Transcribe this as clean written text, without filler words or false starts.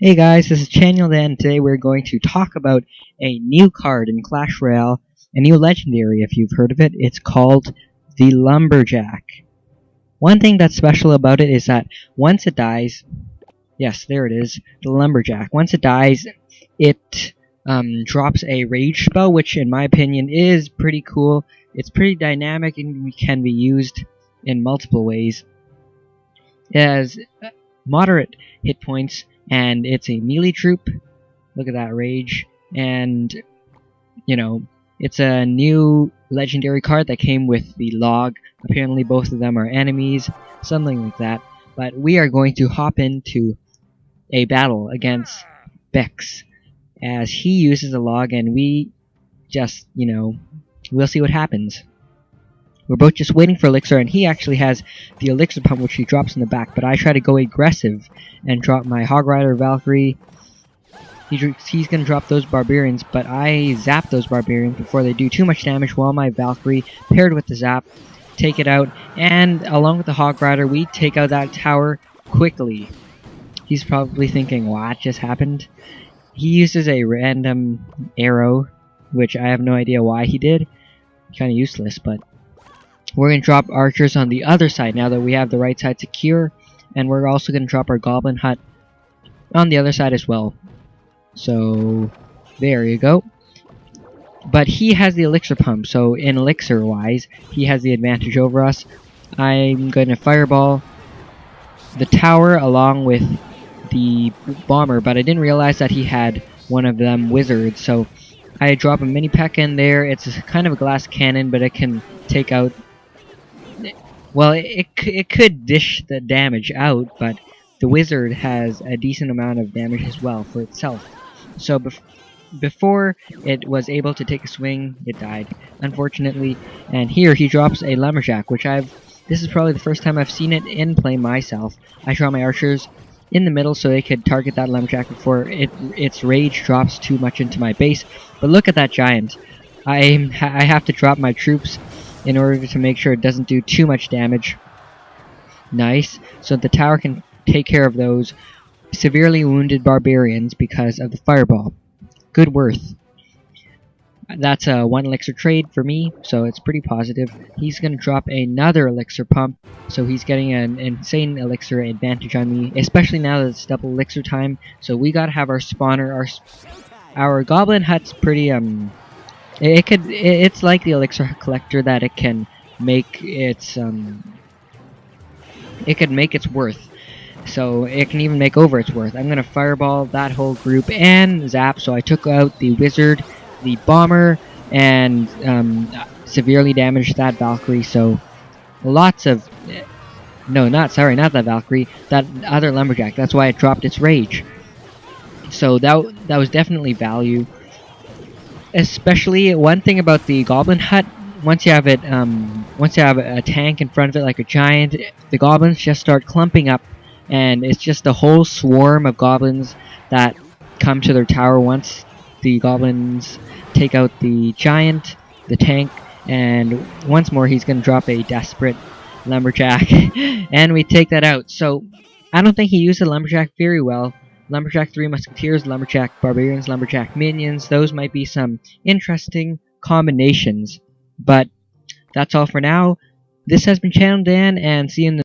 Hey guys, this is Chaniel Dan. Today we're going to talk about a new card in Clash Royale, a new legendary if you've heard of it. It's called the Lumberjack. One thing that's special about it is that once it dies, yes, there it is, the Lumberjack. Once it dies, it drops a rage spell, which in my opinion is pretty cool. It's pretty dynamic and can be used in multiple ways. It has moderate hit points, and it's a melee troop. Look at that rage. And, it's a new legendary card that came with the log. Apparently both of them are enemies, something like that. But we are going to hop into a battle against Bex, as he uses a log, and we just, we'll see what happens. We're both just waiting for Elixir, and he actually has the Elixir pump, which he drops in the back, but I try to go aggressive and drop my Hog Rider Valkyrie. He's going to drop those Barbarians, but I zap those Barbarians before they do too much damage, while my Valkyrie, paired with the zap, take it out, and along with the Hog Rider, we take out that tower quickly. He's probably thinking, what just happened? He uses a random arrow, which I have no idea why he did. Kind of useless, but we're going to drop archers on the other side now that we have the right side secure, and we're also going to drop our goblin hut on the other side as well. So, there you go. But he has the elixir pump, so in elixir wise, he has the advantage over us. I'm going to fireball the tower along with the bomber, but I didn't realize that he had one of them wizards, so I drop a mini peck in there. It's kind of a glass cannon, but it can take out, well, it could dish the damage out, but the wizard has a decent amount of damage as well for itself. So before it was able to take a swing, it died, unfortunately. And here he drops a Lumberjack, which this is probably the first time I've seen it in play myself. I draw my archers in the middle so they could target that Lumberjack before its rage drops too much into my base. But look at that giant. I have to drop my troops in order to make sure it doesn't do too much damage. Nice. So the tower can take care of those severely wounded barbarians because of the fireball. Good worth. That's a 1 elixir trade for me, so it's pretty positive. He's going to drop another elixir pump, so he's getting an insane elixir advantage on me, especially now that it's double elixir time. So we gotta have our spawner. Our goblin hut's pretty it's like the elixir collector, that it can make its worth. So it can even make over its worth. I'm gonna fireball that whole group and zap. So I took out the wizard, the bomber, and severely damaged that Valkyrie. So lots of not that Valkyrie, that other Lumberjack. That's why it dropped its rage. So that was definitely value. Especially one thing about the goblin hut, once you have a tank in front of it like a giant, the goblins just start clumping up, and it's just a whole swarm of goblins that come to their tower once the goblins take out the giant, the tank, and once more he's going to drop a desperate Lumberjack, and we take that out. So I don't think he used the Lumberjack very well. Lumberjack 3 Musketeers, Lumberjack Barbarians, Lumberjack Minions, those might be some interesting combinations. But that's all for now. This has been Channel Dan, and see you in the